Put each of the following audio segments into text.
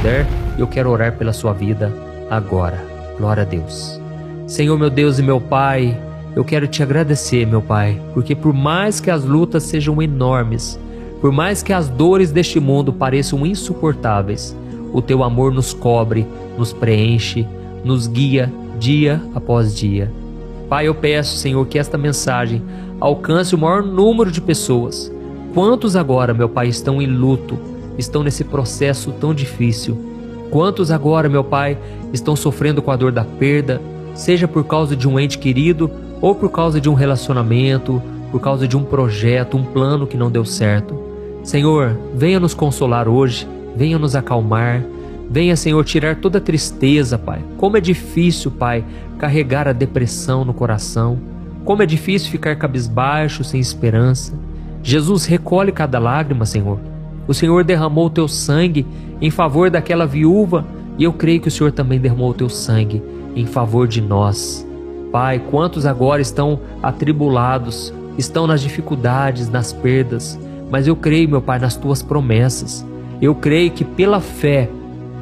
puder, eu quero orar pela sua vida agora. Glória a Deus. Senhor, meu Deus e meu Pai, eu quero te agradecer, meu Pai, porque por mais que as lutas sejam enormes, por mais que as dores deste mundo pareçam insuportáveis, o teu amor nos cobre, nos preenche, nos guia dia após dia. Pai, eu peço, Senhor, que esta mensagem alcance o maior número de pessoas. Quantos agora, meu Pai, estão em luto, estão nesse processo tão difícil? Quantos agora, meu Pai, estão sofrendo com a dor da perda, seja por causa de um ente querido ou por causa de um relacionamento, por causa de um projeto, um plano que não deu certo? Senhor, venha nos consolar hoje, venha nos acalmar, venha, Senhor, tirar toda a tristeza, Pai. Como é difícil, Pai, carregar a depressão no coração, como é difícil ficar cabisbaixo, sem esperança. Jesus, recolhe cada lágrima, Senhor. O Senhor derramou o teu sangue em favor daquela viúva e eu creio que o Senhor também derramou o teu sangue em favor de nós. Pai, quantos agora estão atribulados, estão nas dificuldades, nas perdas, mas eu creio, meu Pai, nas tuas promessas. Eu creio que pela fé,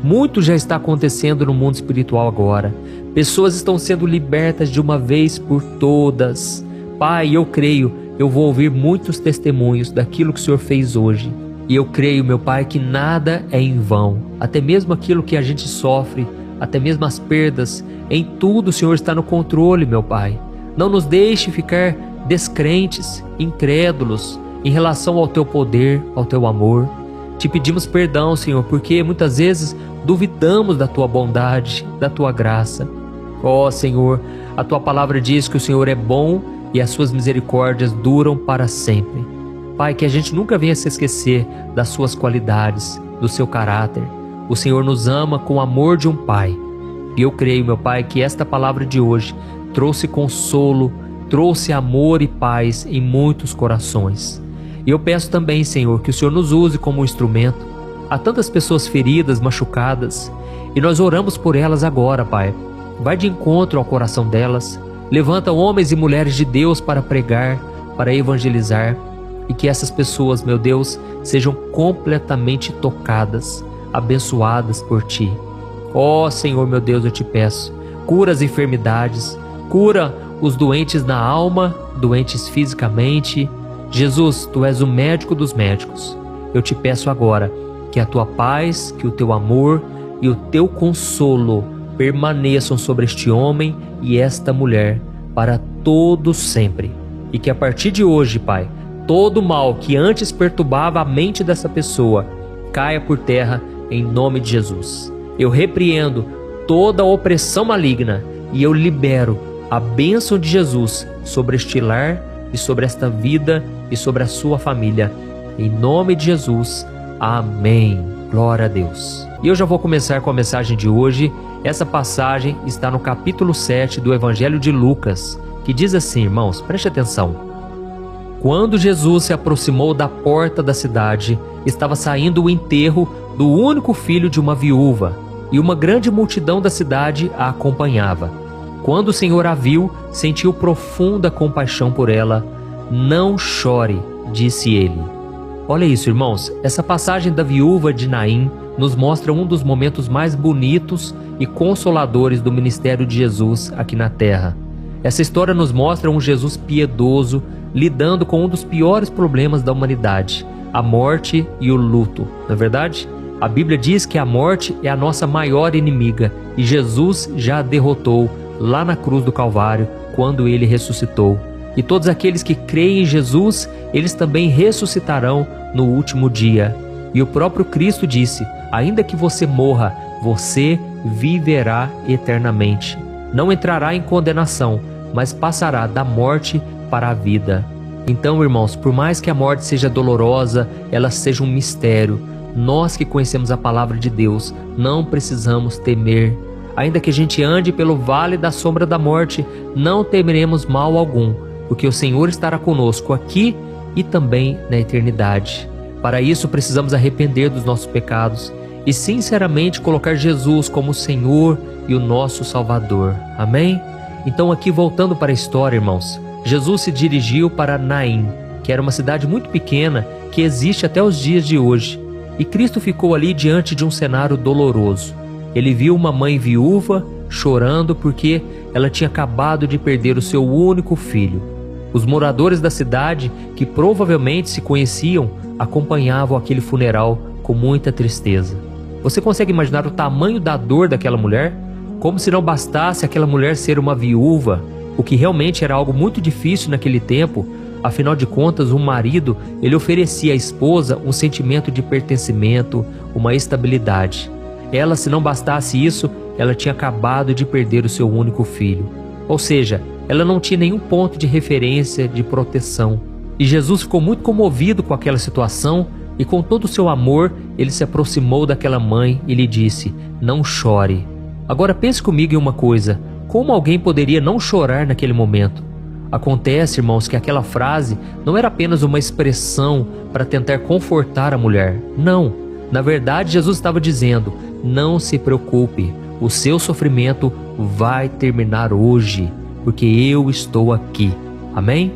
muito já está acontecendo no mundo espiritual agora. Pessoas estão sendo libertas de uma vez por todas. Pai, eu creio, eu vou ouvir muitos testemunhos daquilo que o Senhor fez hoje. E eu creio, meu Pai, que nada é em vão. Até mesmo aquilo que a gente sofre, até mesmo as perdas, em tudo o Senhor está no controle, meu Pai. Não nos deixe ficar descrentes, incrédulos, em relação ao teu poder, ao teu amor. Te pedimos perdão, Senhor, porque muitas vezes duvidamos da tua bondade, da tua graça. Ó Senhor, a tua palavra diz que o Senhor é bom e as suas misericórdias duram para sempre. Pai, que a gente nunca venha se esquecer das suas qualidades, do seu caráter. O Senhor nos ama com o amor de um pai. E eu creio, meu Pai, que esta palavra de hoje trouxe consolo, trouxe amor e paz em muitos corações. E eu peço também, Senhor, que o Senhor nos use como um instrumento. Há tantas pessoas feridas, machucadas, e nós oramos por elas agora, Pai. Vai de encontro ao coração delas. Levanta homens e mulheres de Deus para pregar, para evangelizar, e que essas pessoas, meu Deus, sejam completamente tocadas, abençoadas por Ti. Ó Senhor, meu Deus, eu te peço, cura as enfermidades, cura os doentes na alma, doentes fisicamente. Jesus, Tu és o médico dos médicos. Eu te peço agora que a Tua paz, que o Teu amor e o Teu consolo permaneçam sobre este homem e esta mulher para todo sempre. E que a partir de hoje, Pai, todo mal que antes perturbava a mente dessa pessoa caia por terra em nome de Jesus. Eu repreendo toda a opressão maligna e eu libero a bênção de Jesus sobre este lar e sobre esta vida e sobre a sua família. Em nome de Jesus, amém. Glória a Deus. E eu já vou começar com a mensagem de hoje. Essa passagem está no capítulo 7 do Evangelho de Lucas, que diz assim, irmãos, preste atenção. Quando Jesus se aproximou da porta da cidade, estava saindo o enterro do único filho de uma viúva, e uma grande multidão da cidade a acompanhava. Quando o Senhor a viu, sentiu profunda compaixão por ela. Não chore, disse ele. Olha isso, irmãos, essa passagem da viúva de Naim nos mostra um dos momentos mais bonitos e consoladores do ministério de Jesus aqui na terra. Essa história nos mostra um Jesus piedoso, lidando com um dos piores problemas da humanidade, a morte e o luto, não é verdade? A Bíblia diz que a morte é a nossa maior inimiga e Jesus já a derrotou lá na cruz do Calvário, quando Ele ressuscitou. E todos aqueles que creem em Jesus, eles também ressuscitarão no último dia. E o próprio Cristo disse, ainda que você morra, você viverá eternamente. Não entrará em condenação, mas passará da morte para a vida. Então, irmãos, por mais que a morte seja dolorosa, ela seja um mistério, nós que conhecemos a palavra de Deus, não precisamos temer. Ainda que a gente ande pelo vale da sombra da morte, não temeremos mal algum, porque o Senhor estará conosco aqui e também na eternidade. Para isso, precisamos arrepender dos nossos pecados e sinceramente colocar Jesus como o Senhor e o nosso Salvador. Amém? Então, aqui voltando para a história, irmãos, Jesus se dirigiu para Naim, que era uma cidade muito pequena que existe até os dias de hoje. E Cristo ficou ali diante de um cenário doloroso. Ele viu uma mãe viúva chorando porque ela tinha acabado de perder o seu único filho. Os moradores da cidade, que provavelmente se conheciam, acompanhavam aquele funeral com muita tristeza. Você consegue imaginar o tamanho da dor daquela mulher? Como se não bastasse aquela mulher ser uma viúva, o que realmente era algo muito difícil naquele tempo. Afinal de contas, um marido, ele oferecia à esposa um sentimento de pertencimento, uma estabilidade. Ela, se não bastasse isso, ela tinha acabado de perder o seu único filho. Ou seja, ela não tinha nenhum ponto de referência, de proteção. E Jesus ficou muito comovido com aquela situação e com todo o seu amor, ele se aproximou daquela mãe e lhe disse: não chore. Agora pense comigo em uma coisa, como alguém poderia não chorar naquele momento? Acontece, irmãos, que aquela frase não era apenas uma expressão para tentar confortar a mulher. Não, na verdade Jesus estava dizendo: não se preocupe, o seu sofrimento vai terminar hoje, porque eu estou aqui. Amém?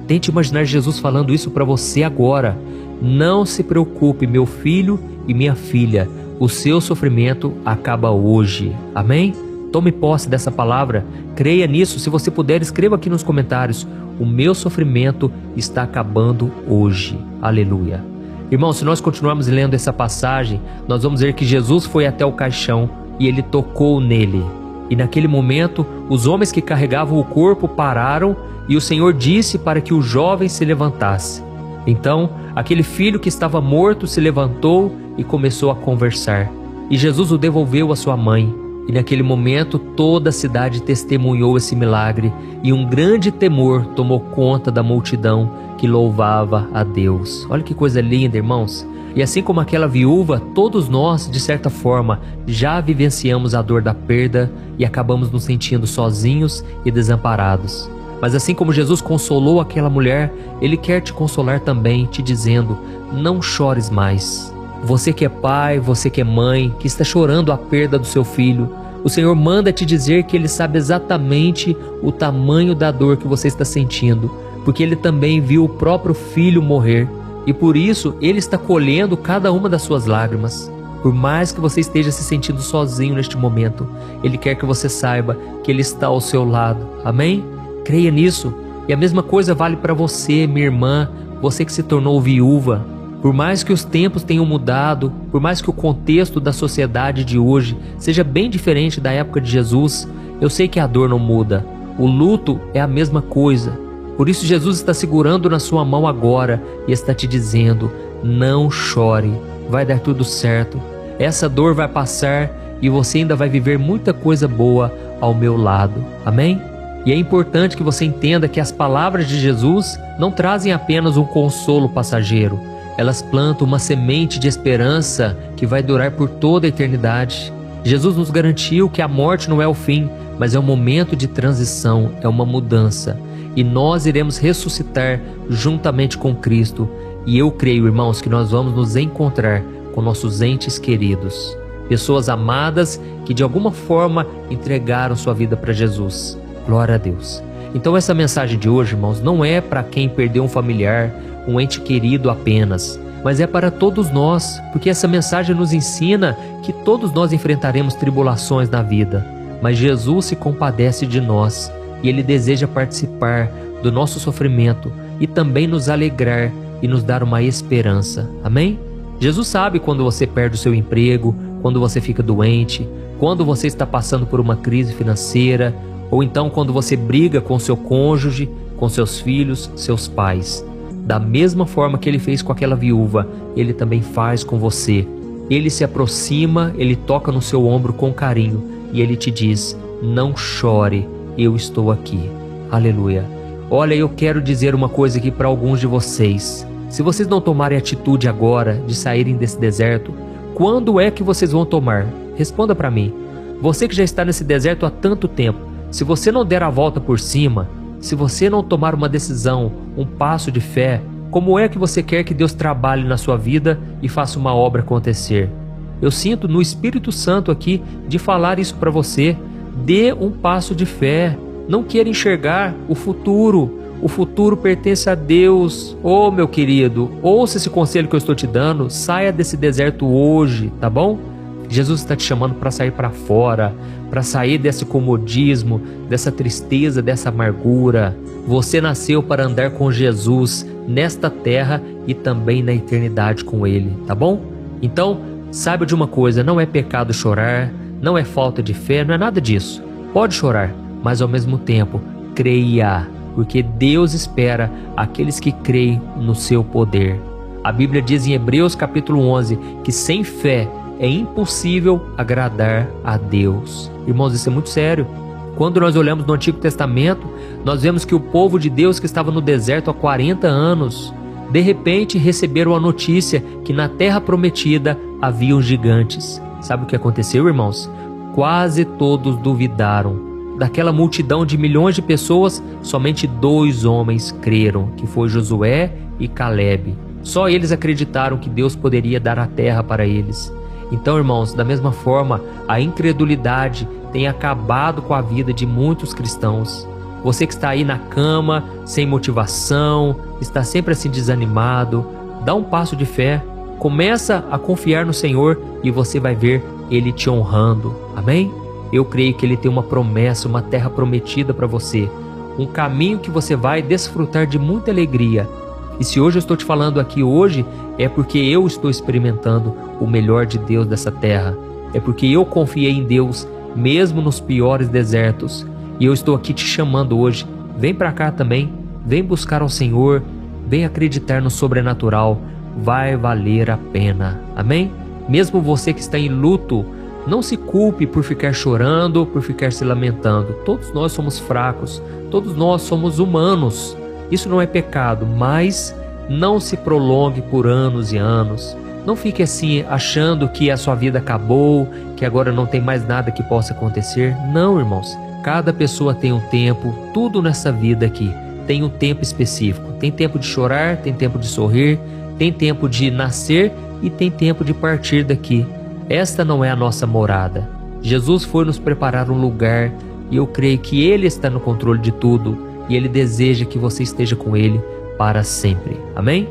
Tente imaginar Jesus falando isso para você agora. Não se preocupe, meu filho e minha filha, o seu sofrimento acaba hoje. Amém? Tome posse dessa palavra, creia nisso. Se você puder, escreva aqui nos comentários: o meu sofrimento está acabando hoje. Aleluia. Irmão, se nós continuarmos lendo essa passagem, nós vamos ver que Jesus foi até o caixão e ele tocou nele. E naquele momento, os homens que carregavam o corpo pararam e o Senhor disse para que o jovem se levantasse. Então, aquele filho que estava morto se levantou e começou a conversar. E Jesus o devolveu à sua mãe. E naquele momento, toda a cidade testemunhou esse milagre e um grande temor tomou conta da multidão que louvava a Deus. Olha que coisa linda, irmãos. E assim como aquela viúva, todos nós, de certa forma, já vivenciamos a dor da perda e acabamos nos sentindo sozinhos e desamparados. Mas assim como Jesus consolou aquela mulher, Ele quer te consolar também, te dizendo: não chores mais. Você que é pai, você que é mãe, que está chorando a perda do seu filho, o Senhor manda te dizer que Ele sabe exatamente o tamanho da dor que você está sentindo, porque Ele também viu o próprio filho morrer, e por isso Ele está colhendo cada uma das suas lágrimas. Por mais que você esteja se sentindo sozinho neste momento, Ele quer que você saiba que Ele está ao seu lado. Amém? Creia nisso. E a mesma coisa vale para você, minha irmã, você que se tornou viúva. Por mais que os tempos tenham mudado, por mais que o contexto da sociedade de hoje seja bem diferente da época de Jesus, eu sei que a dor não muda. O luto é a mesma coisa. Por isso Jesus está segurando na sua mão agora e está te dizendo: não chore, vai dar tudo certo. Essa dor vai passar e você ainda vai viver muita coisa boa ao meu lado. Amém? E é importante que você entenda que as palavras de Jesus não trazem apenas um consolo passageiro. Elas plantam uma semente de esperança que vai durar por toda a eternidade. Jesus nos garantiu que a morte não é o fim, mas é um momento de transição, é uma mudança. E nós iremos ressuscitar juntamente com Cristo. E eu creio, irmãos, que nós vamos nos encontrar com nossos entes queridos. Pessoas amadas que de alguma forma entregaram sua vida para Jesus. Glória a Deus. Então essa mensagem de hoje, irmãos, não é para quem perdeu um familiar, um ente querido apenas, mas é para todos nós, porque essa mensagem nos ensina que todos nós enfrentaremos tribulações na vida, mas Jesus se compadece de nós e Ele deseja participar do nosso sofrimento e também nos alegrar e nos dar uma esperança. Amém? Jesus sabe quando você perde o seu emprego, quando você fica doente, quando você está passando por uma crise financeira, ou então quando você briga com seu cônjuge, com seus filhos, seus pais. Da mesma forma que Ele fez com aquela viúva, Ele também faz com você. Ele se aproxima, Ele toca no seu ombro com carinho e Ele te diz: não chore, eu estou aqui. Aleluia. Olha, eu quero dizer uma coisa aqui para alguns de vocês. Se vocês não tomarem atitude agora de saírem desse deserto, quando é que vocês vão tomar? Responda para mim. Você que já está nesse deserto há tanto tempo, se você não der a volta por cima, se você não tomar uma decisão, um passo de fé, como é que você quer que Deus trabalhe na sua vida e faça uma obra acontecer? Eu sinto no Espírito Santo aqui de falar isso para você. Dê um passo de fé. Não queira enxergar o futuro, O futuro pertence a Deus. Ô, meu querido, ouça esse conselho que eu estou te dando. Saia desse deserto hoje, tá bom? Jesus está te chamando para sair para fora, para sair desse comodismo, dessa tristeza, dessa amargura. Você nasceu para andar com Jesus nesta terra e também na eternidade com Ele, tá bom? Então, saiba de uma coisa, não é pecado chorar, não é falta de fé, não é nada disso. Pode chorar, mas ao mesmo tempo, creia, porque Deus espera aqueles que creem no seu poder. A Bíblia diz em Hebreus capítulo 11 que sem fé é impossível agradar a Deus. Irmãos, isso é muito sério. Quando nós olhamos no Antigo Testamento, nós vemos que o povo de Deus que estava no deserto há 40 anos, de repente receberam a notícia que na terra prometida haviam gigantes. Sabe o que aconteceu, irmãos? Quase todos duvidaram. Daquela multidão de milhões de pessoas, somente 2 homens creram, que foi Josué e Calebe. Só eles acreditaram que Deus poderia dar a terra para eles. Então, irmãos, da mesma forma, a incredulidade tem acabado com a vida de muitos cristãos. Você que está aí na cama, sem motivação, está sempre assim desanimado, dá um passo de fé, começa a confiar no Senhor e você vai ver Ele te honrando. Amém? Eu creio que Ele tem uma promessa, uma terra prometida para você, um caminho que você vai desfrutar de muita alegria. E se hoje eu estou te falando aqui hoje, é porque eu estou experimentando o melhor de Deus dessa terra. É porque eu confiei em Deus, mesmo nos piores desertos. E eu estou aqui te chamando hoje. Vem para cá também, vem buscar ao Senhor, vem acreditar no sobrenatural. Vai valer a pena. Amém? Mesmo você que está em luto, não se culpe por ficar chorando, por ficar se lamentando. Todos nós somos fracos, todos nós somos humanos. Isso não é pecado, mas não se prolongue por anos e anos. Não fique assim achando que a sua vida acabou, que agora não tem mais nada que possa acontecer. Não, irmãos. Cada pessoa tem um tempo, tudo nessa vida aqui tem um tempo específico. Tem tempo de chorar, tem tempo de sorrir, tem tempo de nascer e tem tempo de partir daqui. Esta não é a nossa morada. Jesus foi nos preparar um lugar e eu creio que Ele está no controle de tudo. E Ele deseja que você esteja com Ele para sempre. Amém?